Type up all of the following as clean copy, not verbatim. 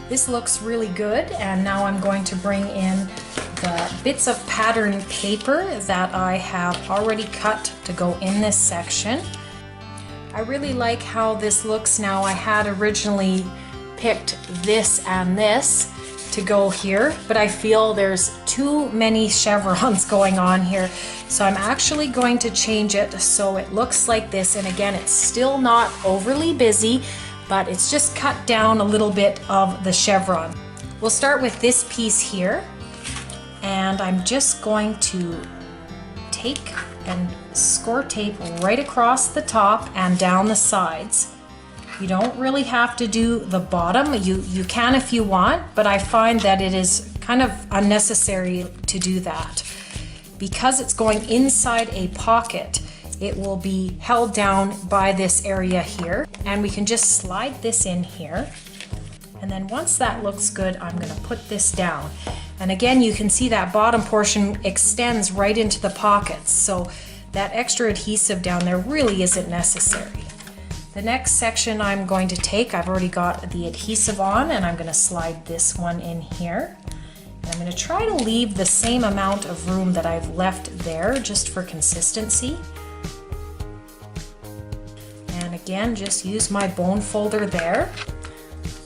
This looks really good, and now I'm going to bring in the bits of pattern paper that I have already cut to go in this section. I really like how this looks now. I had originally picked this and this to go here, but I feel there's too many chevrons going on here. So I'm actually going to change it so it looks like this. And again, it's still not overly busy, but it's just cut down a little bit of the chevron. We'll start with this piece here, and I'm just going to take and score tape right across the top and down the sides. You don't really have to do the bottom. You can if you want, but I find that it is kind of unnecessary to do that. Because it's going inside a pocket, it will be held down by this area here, and we can just slide this in here. And then once that looks good, I'm going to put this down. And again, you can see that bottom portion extends right into the pockets, so that extra adhesive down there really isn't necessary. The next section I'm going to take, I've already got the adhesive on, and I'm going to slide this one in here. And I'm going to try to leave the same amount of room that I've left there, just for consistency. And again, just use my bone folder there.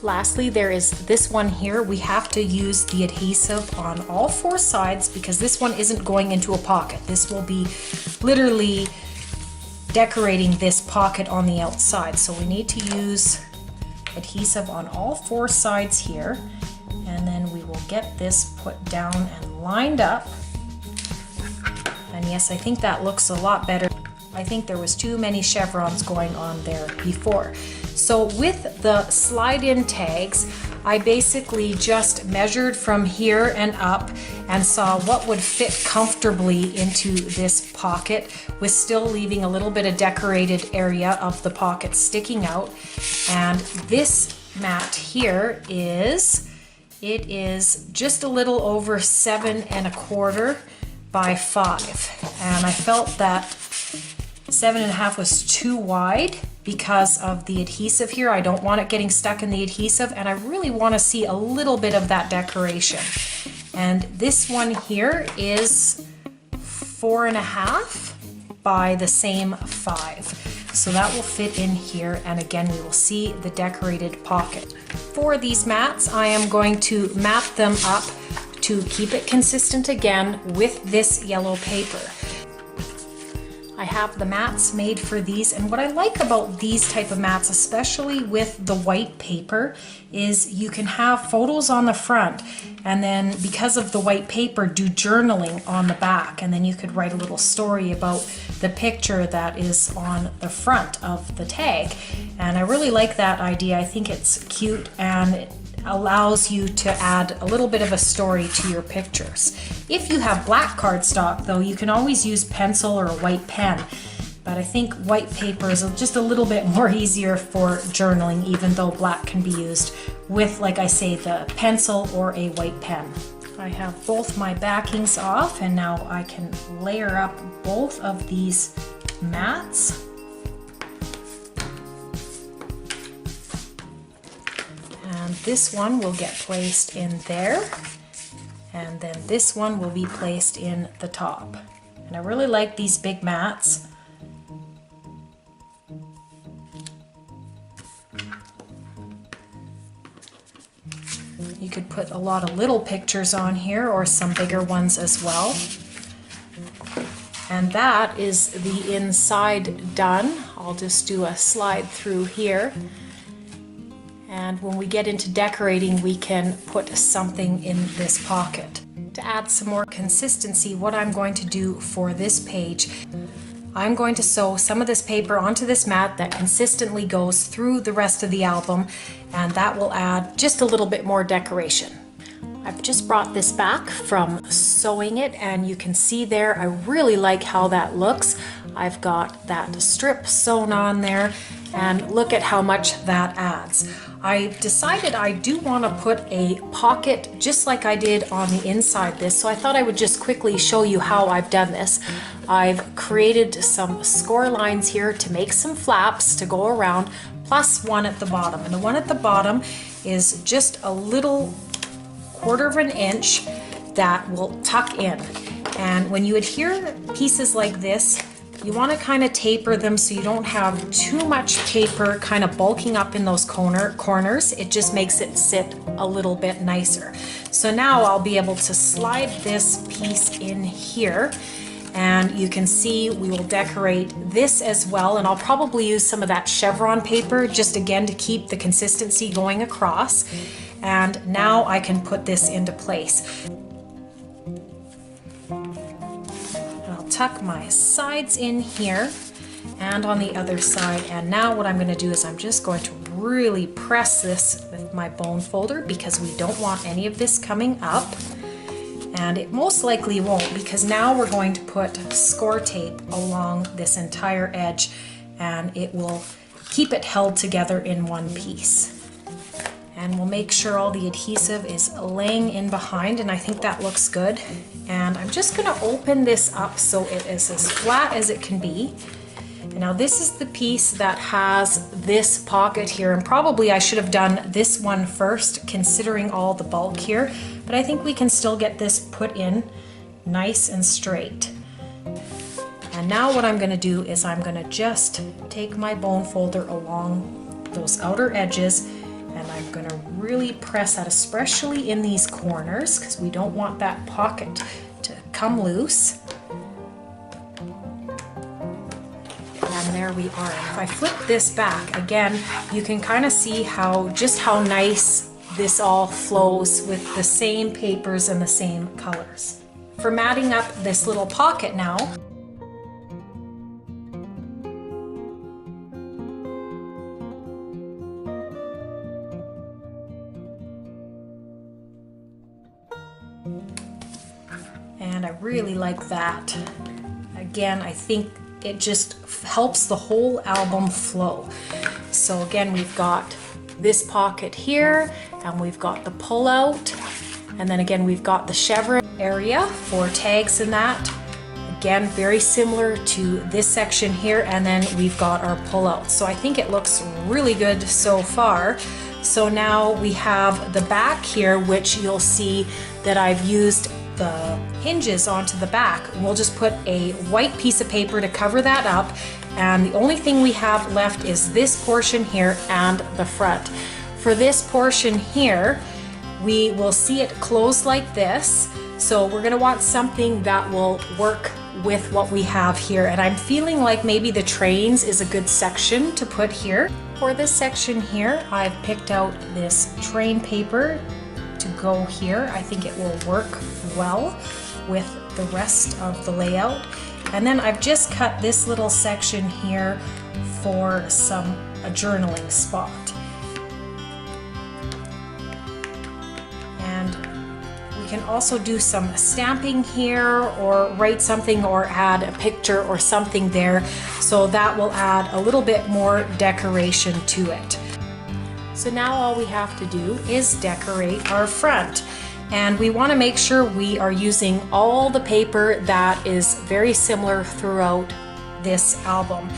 Lastly, there is this one here. We have to use the adhesive on all four sides because this one isn't going into a pocket. This will be literally decorating this pocket on the outside. So we need to use adhesive on all four sides here. And then we will get this put down and lined up. And yes, I think that looks a lot better. I think there was too many chevrons going on there before. So with the slide-in tags, I basically just measured from here and up and saw what would fit comfortably into this pocket with still leaving a little bit of decorated area of the pocket sticking out. And this mat here is just a little over 7 1/4 by 5. And I felt that 7 1/2 was too wide because of the adhesive here. I don't want it getting stuck in the adhesive, and I really want to see a little bit of that decoration. And this one here is 4 1/2 by the same 5. So that will fit in here, and again we will see the decorated pocket. For these mats, I am going to map them up to keep it consistent again with this yellow paper. I have the mats made for these, and what I like about these type of mats, especially with the white paper, is you can have photos on the front, and then because of the white paper, do journaling on the back, and then you could write a little story about the picture that is on the front of the tag. And I really like that idea. I think it's cute, and it allows you to add a little bit of a story to your pictures. If you have black cardstock though, you can always use pencil or a white pen, but I think white paper is just a little bit more easier for journaling, even though black can be used with, like I say, the pencil or a white pen. I have both my backings off, and now I can layer up both of these mats. And this one will get placed in there, and then this one will be placed in the top. And I really like these big mats. You could put a lot of little pictures on here, or some bigger ones as well. And that is the inside done. I'll just do a slide through here. And when we get into decorating, we can put something in this pocket. To add some more consistency, what I'm going to do for this page, I'm going to sew some of this paper onto this mat that consistently goes through the rest of the album, and that will add just a little bit more decoration. I've just brought this back from sewing it, and you can see there, I really like how that looks. I've got that strip sewn on there, And look at how much that adds. I decided I do want to put a pocket just like I did on the inside this, so I thought I would just quickly show you how I've done this. I've created some score lines here to make some flaps to go around, plus one at the bottom. And the one at the bottom is just a little 1/4 of an inch that will tuck in. And when you adhere pieces like this, you want to kind of taper them so you don't have too much paper kind of bulking up in those corners. It just makes it sit a little bit nicer. So now I'll be able to slide this piece in here, and you can see we will decorate this as well, and I'll probably use some of that chevron paper just again to keep the consistency going across. And now I can put this into place. Tuck my sides in here and on the other side, and now what I'm going to do is I'm just going to really press this with my bone folder because we don't want any of this coming up, and it most likely won't, because now we're going to put score tape along this entire edge and it will keep it held together in one piece. And we'll make sure all the adhesive is laying in behind, and I think that looks good. And I'm just going to open this up so it is as flat as it can be. And now this is the piece that has this pocket here, and probably I should have done this one first considering all the bulk here, but I think we can still get this put in nice and straight. And now what I'm going to do is I'm going to just take my bone folder along those outer edges, and I'm going to really press that, especially in these corners, because we don't want that pocket to come loose. And there we are. If I flip this back again, you can kind of see just how nice this all flows with the same papers and the same colors. For matting up this little pocket now, and I really like that. Again, I think it just helps the whole album flow. So again, we've got this pocket here, and we've got the pull out, and then again we've got the chevron area for tags and that. Again, very similar to this section here, and then we've got our pull out. So I think it looks really good so far. So now we have the back here, which you'll see that I've used the hinges onto the back. We'll just put a white piece of paper to cover that up, and the only thing we have left is this portion here and the front. For this portion here, we will see it close like this, so we're going to want something that will work with what we have here, and I'm feeling like maybe the trains is a good section to put here. For this section here, I've picked out this train paper to go here. I think it will work well with the rest of the layout. And then I've just cut this little section here for a journaling spot. And we can also do some stamping here, or write something, or add a picture or something there. So that will add a little bit more decoration to it. So now all we have to do is decorate our front. And we want to make sure we are using all the paper that is very similar throughout this album.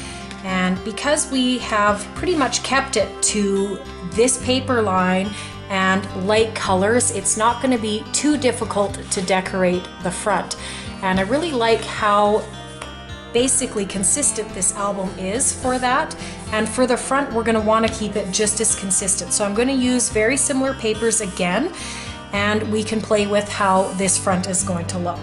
And because we have pretty much kept it to this paper line and light colors, it's not going to be too difficult to decorate the front. And I really like how basically consistent this album is for that. And for the front, we're going to want to keep it just as consistent. So I'm going to use very similar papers again, and we can play with how this front is going to look.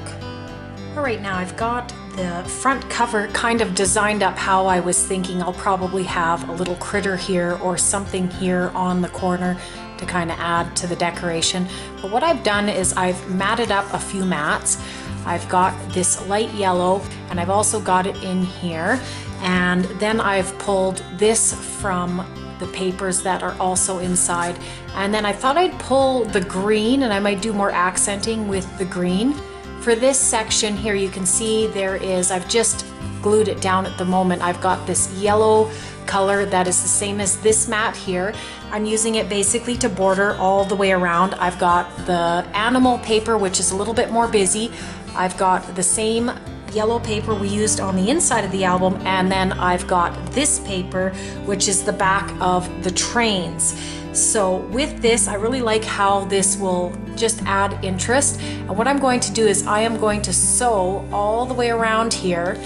All right, now I've got the front cover kind of designed up how I was thinking. I'll probably have a little critter here or something here on the corner to kind of add to the decoration. But what I've done is I've matted up a few mats. I've got this light yellow, and I've also got it in here. And then I've pulled this from the papers that are also inside. And then I thought I'd pull the green, and I might do more accenting with the green. For For this section here, you can see I've just glued it down at the moment. I've got this yellow color that is the same as this mat here. I'm using it basically to border all the way around. I've got the animal paper, which is a little bit more busy. I've got the same yellow paper we used on the inside of the album, and then I've got this paper, which is the back of the trains. So with this, I really like how this will just add interest. And what I'm going to do is I am going to sew all the way around here,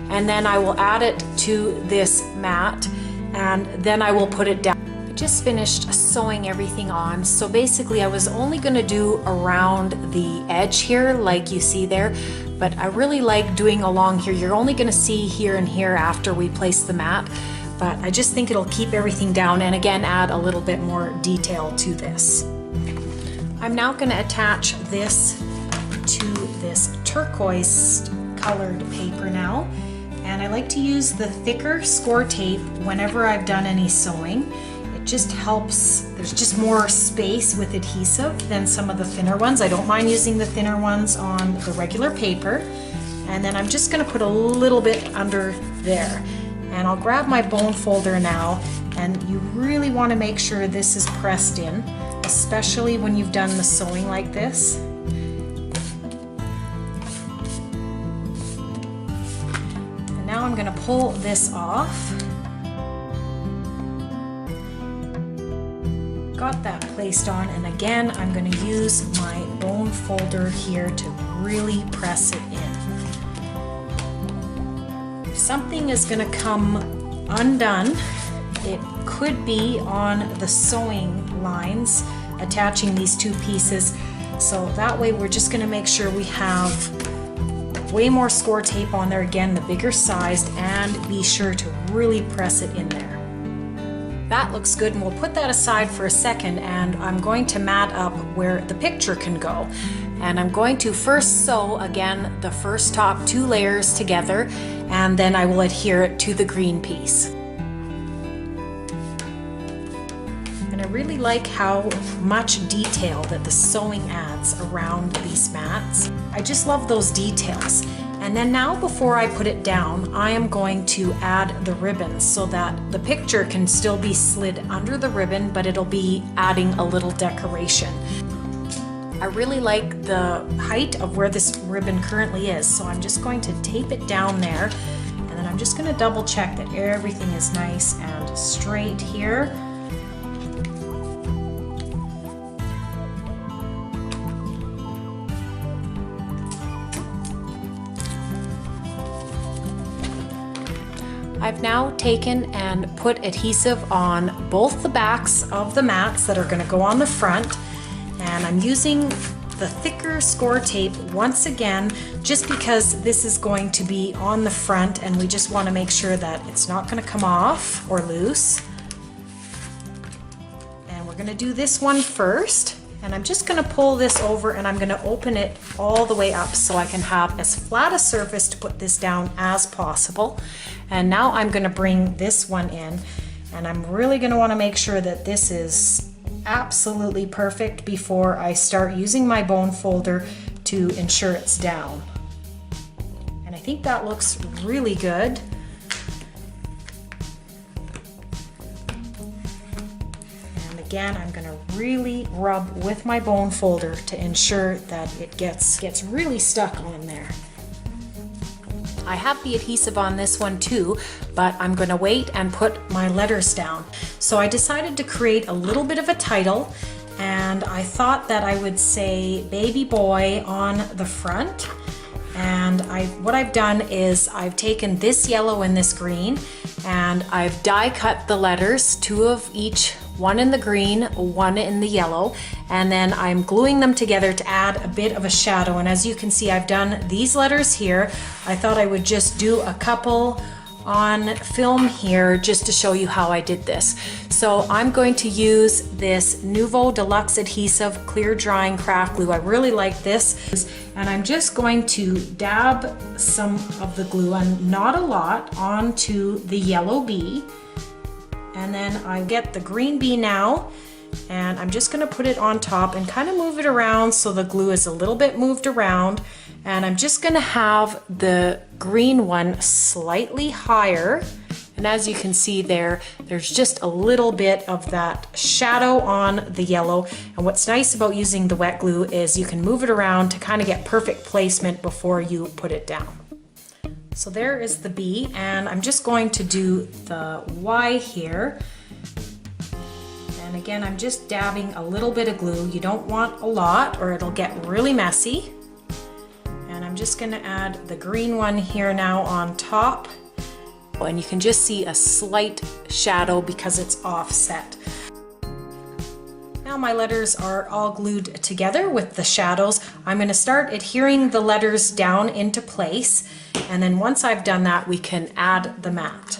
and then I will add it to this mat, and then I will put it down. I just finished sewing everything on. So basically I was only gonna do around the edge here, like you see there, but I really like doing along here. You're only gonna see here and here after we place the mat, but I just think it'll keep everything down and again add a little bit more detail to this. I'm now going to attach this to this turquoise colored paper now, and I like to use the thicker score tape whenever I've done any sewing. It just helps, there's just more space with adhesive than some of the thinner ones. I don't mind using the thinner ones on the regular paper, and then I'm just going to put a little bit under there. And I'll grab my bone folder now, and you really want to make sure this is pressed in, especially when you've done the sewing like this. And now I'm going to pull this off. Got that placed on, and again I'm going to use my bone folder here to really press it in. Something is going to come undone. It could be on the sewing lines attaching these two pieces, so that way we're just going to make sure we have way more score tape on there, again the bigger sized, and be sure to really press it in there. That looks good, and we'll put that aside for a second, and I'm going to mat up where the picture can go. And I'm going to first sew again the first top 2 layers together, and then I will adhere it to the green piece. And I really like how much detail that the sewing adds around these mats. I just love those details. And then now, before I put it down, I am going to add the ribbons so that the picture can still be slid under the ribbon, but it'll be adding a little decoration. I really like the height of where this ribbon currently is, so I'm just going to tape it down there, and then I'm just going to double check that everything is nice and straight here. I've now taken and put adhesive on both the backs of the mats that are going to go on the front. And I'm using the thicker score tape once again, just because this is going to be on the front and we just want to make sure that it's not going to come off or loose. And we're going to do this one first. And I'm just going to pull this over, and I'm going to open it all the way up so I can have as flat a surface to put this down as possible. And now I'm going to bring this one in, and I'm really going to want to make sure that this is absolutely perfect before I start using my bone folder to ensure it's down. And I think that looks really good. And again, I'm going to really rub with my bone folder to ensure that it gets really stuck on there. I have the adhesive on this one too, but I'm going to wait and put my letters down. So I decided to create a little bit of a title, and I thought that I would say baby boy on the front. And what I've done is I've taken this yellow and this green, and I've die cut the letters, 2 of each, one in the green, one in the yellow, and then I'm gluing them together to add a bit of a shadow. And as you can see, I've done these letters here. I thought I would just do a couple on film here just to show you how I did this. So I'm going to use this Nuvo Deluxe Adhesive Clear Drying Craft Glue. I really like this, and I'm just going to dab some of the glue, and not a lot, onto the yellow bee. And then I get the green bee now, and I'm just going to put it on top and kind of move it around so the glue is a little bit moved around. And I'm just gonna have the green one slightly higher. And as you can see there, there's just a little bit of that shadow on the yellow. And what's nice about using the wet glue is you can move it around to kind of get perfect placement before you put it down. So there is the B, and I'm just going to do the Y here. And again, I'm just dabbing a little bit of glue. You don't want a lot or it'll get really messy. And I'm just gonna add the green one here now on top. And you can just see a slight shadow because it's offset. Now my letters are all glued together with the shadows. I'm going to start adhering the letters down into place, and then once I've done that, we can add the mat.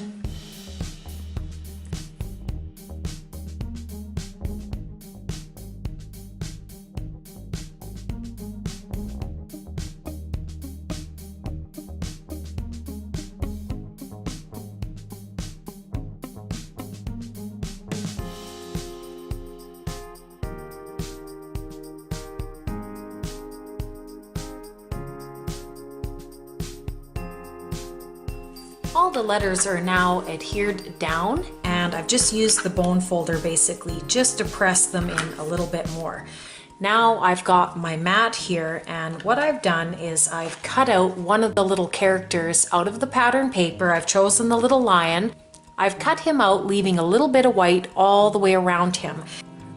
All the letters are now adhered down, and I've just used the bone folder basically just to press them in a little bit more. Now I've got my mat here, and what I've done is I've cut out one of the little characters out of the pattern paper. I've chosen the little lion. I've cut him out, leaving a little bit of white all the way around him.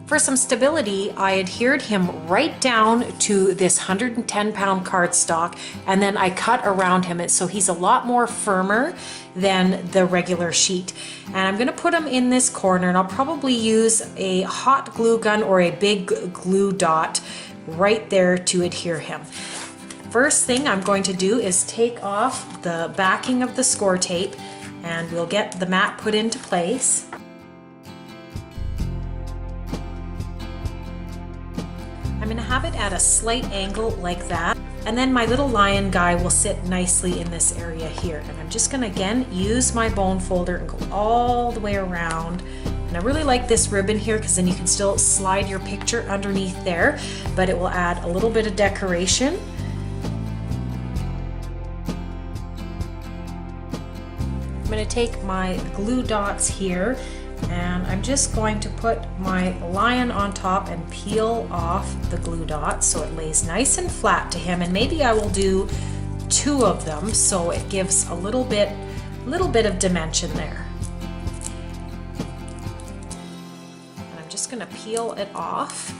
For some stability, I adhered him right down to this 110-pound cardstock, and then I cut around him so he's a lot more firmer than the regular sheet. And I'm going to put him in this corner, and I'll probably use a hot glue gun or a big glue dot right there to adhere him. First thing I'm going to do is take off the backing of the score tape, and we'll get the mat put into place. I'm going to have it at a slight angle like that, and then my little lion guy will sit nicely in this area here. And I'm just going to again use my bone folder and go all the way around. And I really like this ribbon here because then you can still slide your picture underneath there, but it will add a little bit of decoration. I'm going to take my glue dots here, and I'm just going to put my lion on top and peel off the glue dots so it lays nice and flat to him. And maybe I will do 2 of them so it gives a little bit of dimension there. And I'm just going to peel it off.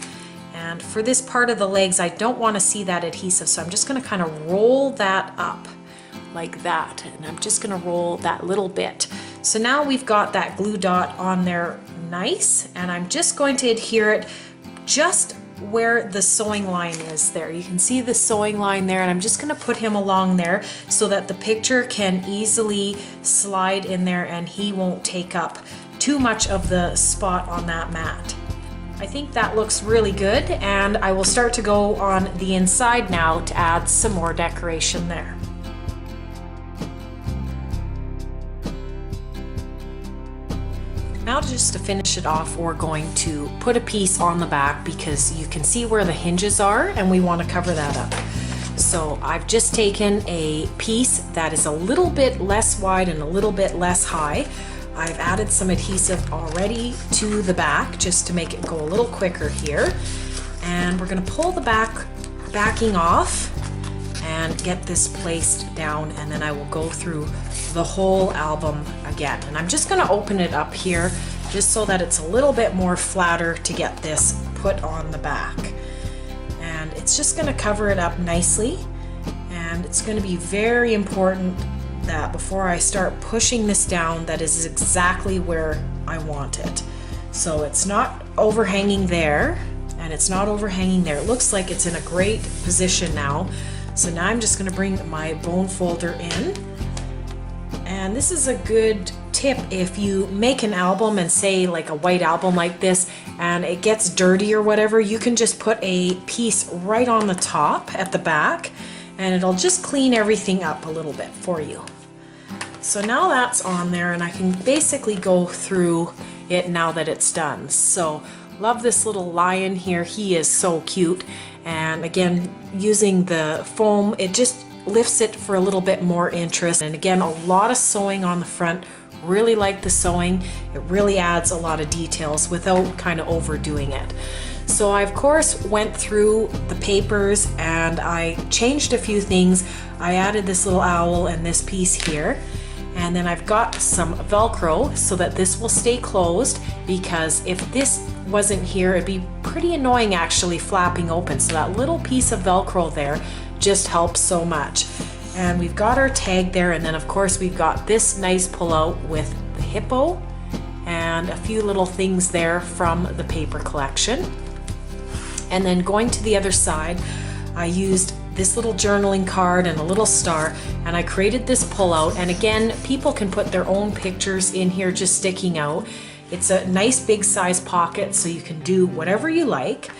And for this part of the legs, I don't want to see that adhesive, so I'm just going to kind of roll that up like that. And I'm just going to roll that little bit. So now we've got that glue dot on there nice, and I'm just going to adhere it just where the sewing line is there. You can see the sewing line there, and I'm just going to put him along there so that the picture can easily slide in there and he won't take up too much of the spot on that mat. I think that looks really good, and I will start to go on the inside now to add some more decoration there. Now just to finish it off, we're going to put a piece on the back because you can see where the hinges are and we want to cover that up. So I've just taken a piece that is a little bit less wide and a little bit less high. I've added some adhesive already to the back just to make it go a little quicker here. And we're going to pull the backing off and get this placed down, and then I will go through the whole album again. And I'm just going to open it up here just so that it's a little bit more flatter to get this put on the back. And it's just going to cover it up nicely, and it's going to be very important that before I start pushing this down, that is exactly where I want it. So it's not overhanging there, and it's not overhanging there. It looks like it's in a great position now. So now I'm just going to bring my bone folder in, and this is a good tip if you make an album, and say like a white album like this, and it gets dirty or whatever, you can just put a piece right on the top at the back and it'll just clean everything up a little bit for you. So now that's on there, and I can basically go through it now that it's done. So love this little lion here, he is so cute. And again, using the foam, it just lifts it for a little bit more interest. And again, a lot of sewing on the front. Really like the sewing. It really adds a lot of details without kind of overdoing it. So I of course went through the papers and I changed a few things. I added this little owl and this piece here. And then I've got some Velcro so that this will stay closed, because if this wasn't here, it'd be pretty annoying actually flapping open. So that little piece of Velcro there just helps so much. And we've got our tag there, and then of course we've got this nice pullout with the hippo and a few little things there from the paper collection. And then going to the other side, I used this little journaling card and a little star, and I created this pullout. And again, people can put their own pictures in here just sticking out. It's a nice big size pocket, so you can do whatever you like.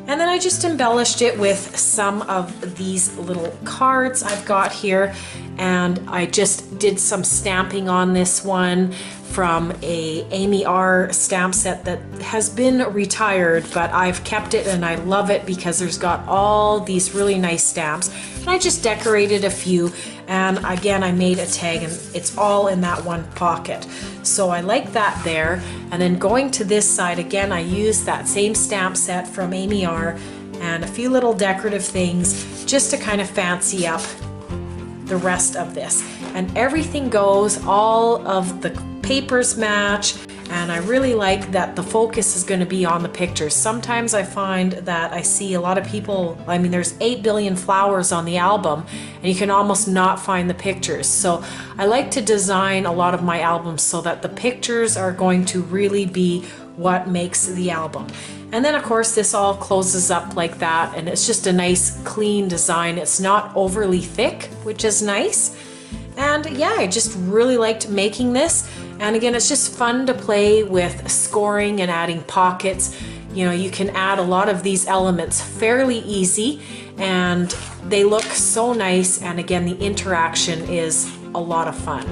And then I just embellished it with some of these little cards I've got here, and I just did some stamping on this one from a Amy R stamp set that has been retired, but I've kept it and I love it because there's got all these really nice stamps. And I just decorated a few, and again I made a tag, and it's all in that one pocket. So I like that there. And then going to this side, again I used that same stamp set from Amy R and a few little decorative things just to kind of fancy up the rest of this. And everything goes, all of the papers match, and I really like that the focus is going to be on the pictures. Sometimes I find that I see a lot of people, I mean there's 8 billion flowers on the album and you can almost not find the pictures. So I like to design a lot of my albums so that the pictures are going to really be what makes the album. And then of course this all closes up like that, and it's just a nice clean design. It's not overly thick, which is nice. And yeah, I just really liked making this. And again, it's just fun to play with scoring and adding pockets. You know, you can add a lot of these elements fairly easy, and they look so nice. And again, the interaction is a lot of fun.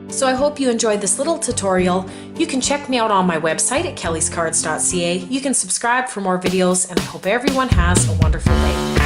So I hope you enjoyed this little tutorial. You can check me out on my website at Kellyscards.ca. You can subscribe for more videos, and I hope everyone has a wonderful day.